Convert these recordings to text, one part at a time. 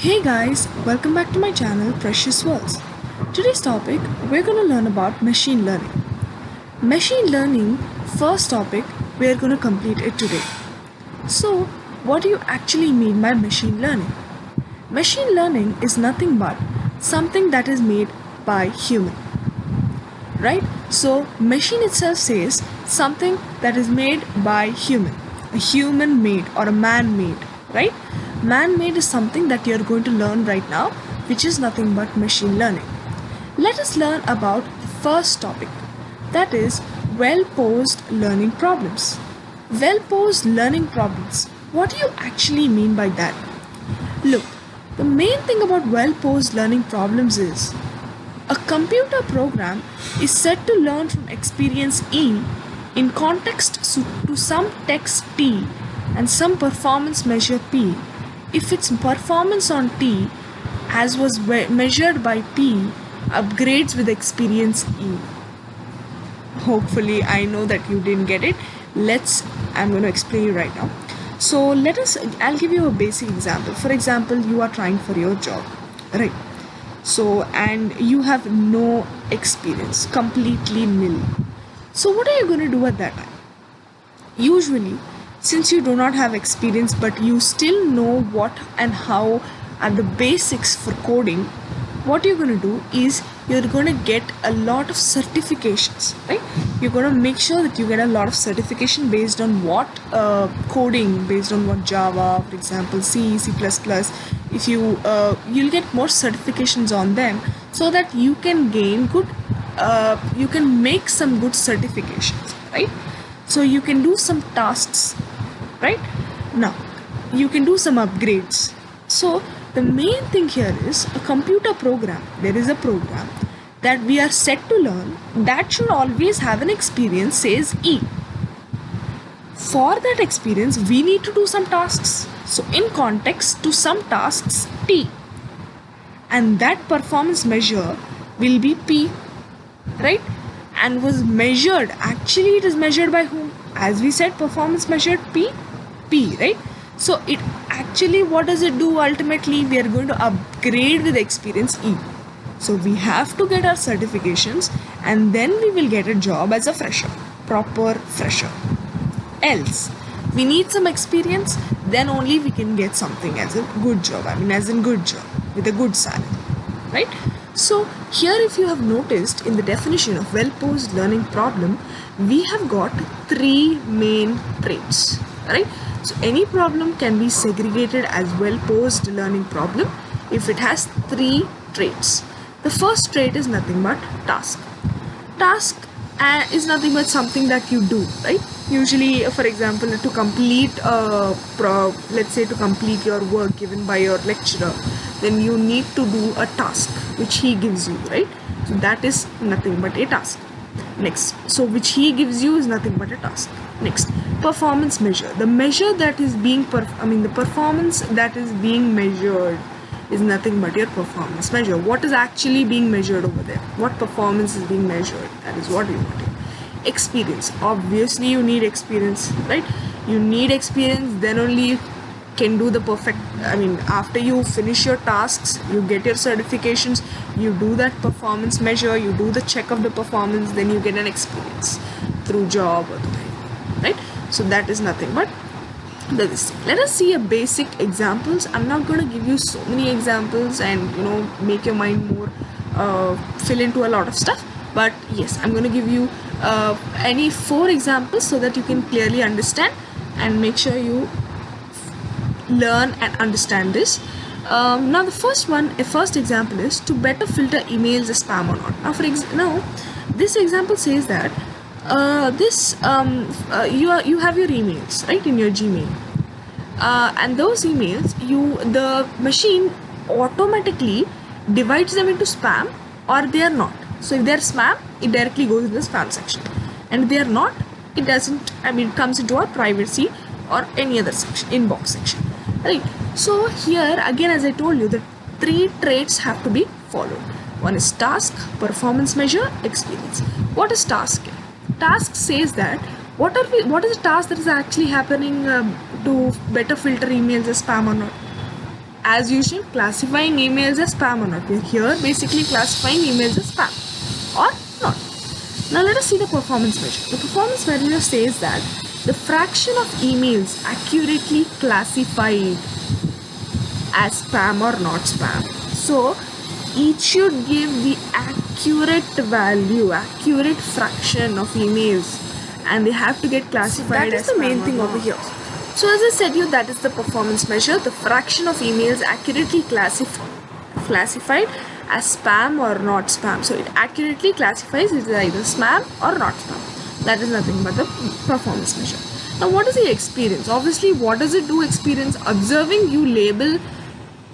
Hey guys, welcome back to my channel Precious Worlds. Today's topic, we're going to learn about machine learning. Machine learning, first topic, we're going to complete it today. So, what do you actually mean by machine learning? Machine learning is nothing but something that is made by human. Right? So, machine itself says something that is made by human. A human made or a man made, right? Man-made is something that you're going to learn right now, which is nothing but machine learning. Let us learn about the first topic, that is well-posed learning problems. Well-posed learning problems. What do you actually mean by that? Look, the main thing about well-posed learning problems is a computer program is said to learn from experience E in context to some text T and some performance measure P. If its performance on T, as was measured by P, upgrades with experience E. Hopefully, I know that you didn't get it. I'm going to explain you right now. So I'll give you a basic example. For example, you are trying for your job, right? So, and you have no experience, completely nil. So what are you going to do at that time? Usually, since you do not have experience but you still know what and how are the basics for coding, what you're going to do is you're going to get a lot of certifications, right? You're going to make sure that you get a lot of certification based on what coding, based on what Java, for example, C, C++. If you'll get more certifications on them so that you can gain good, you can make some good certifications, right? So you can do some tasks. Right? Now, you can do some upgrades. So, the main thing here is a computer program. There is a program that we are set to learn that should always have an experience, says E. For that experience, we need to do some tasks. So, in context to some tasks, T. And that performance measure will be P. Right? And was measured. Actually, it is measured by whom? As we said, performance measured P, right? So it actually, what does it do ultimately? We are going to upgrade with experience E. So we have to get our certifications and then we will get a job as a fresher, proper fresher. Else, we need some experience, then only we can get something as a good job. As in good job with a good salary, right? So here, if you have noticed in the definition of well-posed learning problem, we have got three main traits, right? So any problem can be segregated as well-posed learning problem if it has three traits. The first trait is nothing but task. Task is nothing but something that you do, right? Usually, for example, to complete let's say to complete your work given by your lecturer, then you need to do a task which he gives you, right? So that is nothing but a task. Next, so which he gives you is nothing but a task. Next, performance measure. The measure that is being the performance that is being measured is nothing but your performance measure. What is actually being measured over there? What performance is being measured? That is what we want here. Experience. Obviously, you need experience, right? You need experience, then only you can do the perfect. After you finish your tasks, you get your certifications, you do that performance measure, you do the check of the performance, then you get an experience through job or something, right? So that is nothing but this. Let us see a basic examples. I'm not going to give you so many examples and make your mind more fill into a lot of stuff, but yes, I'm going to give you any 4 examples so that you can clearly understand and make sure you learn and understand this. Now the first example is to better filter emails as spam or not. Now this example says that you have your emails, right, in your Gmail, and those emails the machine automatically divides them into spam or they are not. So if they are spam, it directly goes in the spam section, and if they are not, it doesn't. It comes into our privacy or any other section, inbox section, right? So here again, as I told you, the 3 traits have to be followed. One is task, performance measure, experience. What is task? Task says that what is the task that is actually happening to better filter emails as spam or not? as usual, classifying emails as spam or not. We're here basically classifying emails as spam or not. Now let us see the performance measure. The performance measure says that the fraction of emails accurately classified as spam or not spam. So it should give the accurate value, accurate fraction of emails, and they have to get classified as spam. That is the main thing over here. So as I said you, that is the performance measure, the fraction of emails accurately classified as spam or not spam. So it accurately classifies it is either spam or not spam. That is nothing but the performance measure. Now what is the experience? Obviously, what does it do? Experience observing you label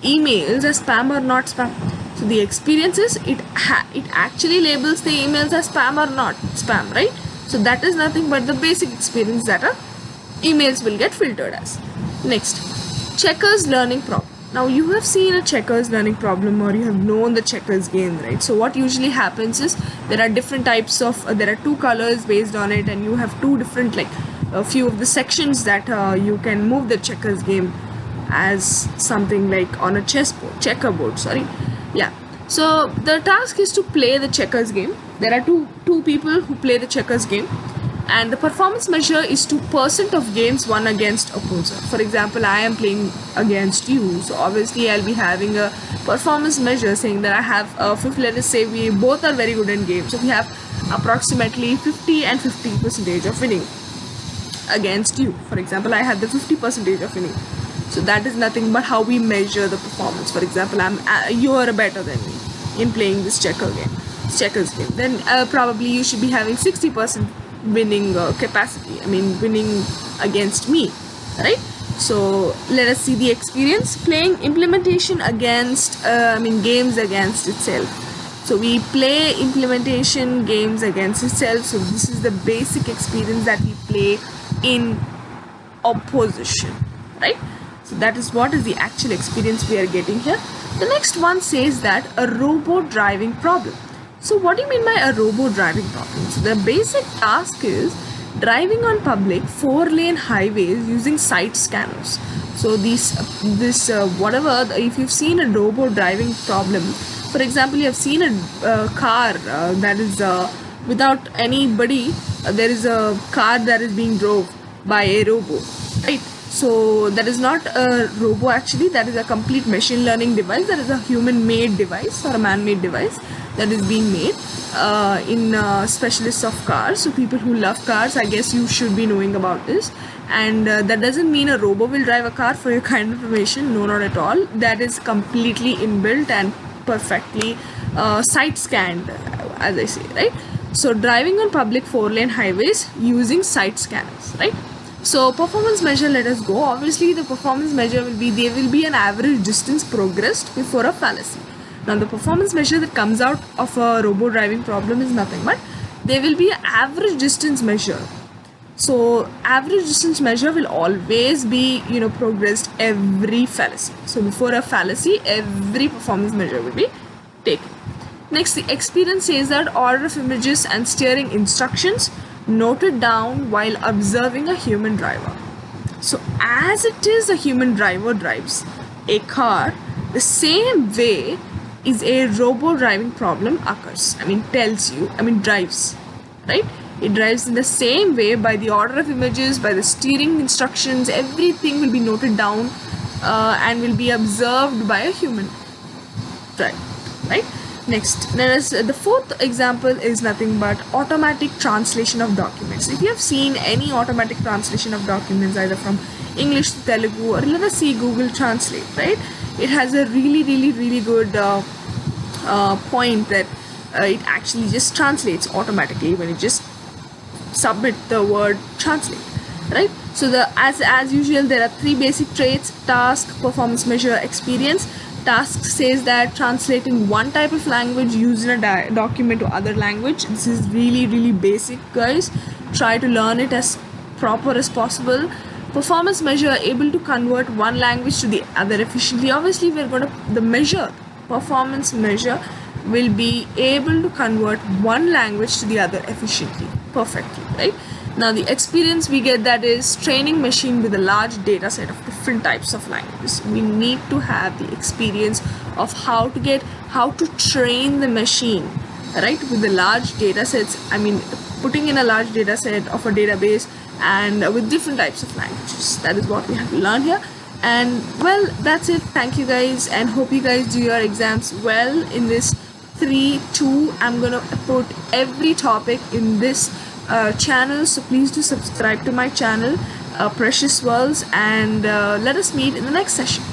emails as spam or not spam. So the experience is it actually labels the emails as spam or not spam, right? So that is nothing but the basic experience that emails will get filtered as. Next, checkers learning problem. Now you have seen a checkers learning problem, or you have known the checkers game, right? So what usually happens is there are different types of there are two colors based on it, and you have two different, like a few of the sections that you can move the checkers game as something like on a checkerboard, sorry. Yeah, so the task is to play the checkers game. There are two people who play the checkers game, and the performance measure is to % of games won against opposer. For example, I am playing against you, so obviously I'll be having a performance measure saying that I have let us say we both are very good in games, so we have approximately 50 and 50% of winning against you. For example, I have the 50% of winning. So that is nothing but how we measure the performance. For example, you are better than me in playing this checkers game. Then probably you should be having 60% winning capacity. I mean, winning against me, right? So let us see the experience. Playing implementation against, games against itself. So we play implementation games against itself. So this is the basic experience that we play in opposition, right? So that is what is the actual experience we are getting here. The next one says that a robo driving problem. So what do you mean by a robo driving problem? So the basic task is driving on public 4-lane highways using side scanners. So if you've seen a robo driving problem, for example, you have seen a car that is without anybody, there is a car that is being drove by a robo, right? So that is not a robo actually, that is a complete machine learning device, that is a human made device or a man-made device that is being made in specialists of cars. So people who love cars, I guess you should be knowing about this. And that doesn't mean a robo will drive a car, for your kind of information. No, not at all. That is completely inbuilt and perfectly side scanned, as I say, right? So driving on public 4-lane highways using side scanners, right? So performance measure, let us go. Obviously the performance measure will be, there will be an average distance progressed before a fallacy. Now the performance measure that comes out of a robo driving problem is nothing but there will be an average distance measure. So average distance measure will always be progressed every fallacy. So before a fallacy, every performance measure will be taken. Next, the experience says that order of images and steering instructions noted down while observing a human driver. So as it is a human driver drives a car, the same way is a robo driving problem occurs. Drives, right? It drives in the same way by the order of images, by the steering instructions, everything will be noted down and will be observed by a human driver, right? Next, the fourth example is nothing but automatic translation of documents. If you have seen any automatic translation of documents either from English to Telugu, or let us see Google Translate, right? It has a really good point that it actually just translates automatically when you just submit the word translate, right? So as usual, there are 3 basic traits: task, performance measure, experience. Task says that translating one type of language used in a document to other language. This is really basic, guys. Try to learn it as proper as possible. Performance measure, able to convert one language to the other efficiently. Obviously the performance measure will be able to convert one language to the other efficiently. perfectly, right? Now the experience we get, that is training machine with a large data set of different types of languages. We need to have the experience of how to train the machine, right, with the large data sets. I mean, putting in a large data set of a database and with different types of languages. That is what we have to learn here. And well, that's it. Thank you guys, and hope you guys do your exams well in this 3-2. I'm gonna put every topic in this channel, so please do subscribe to my channel, Precious Worlds, and let us meet in the next session.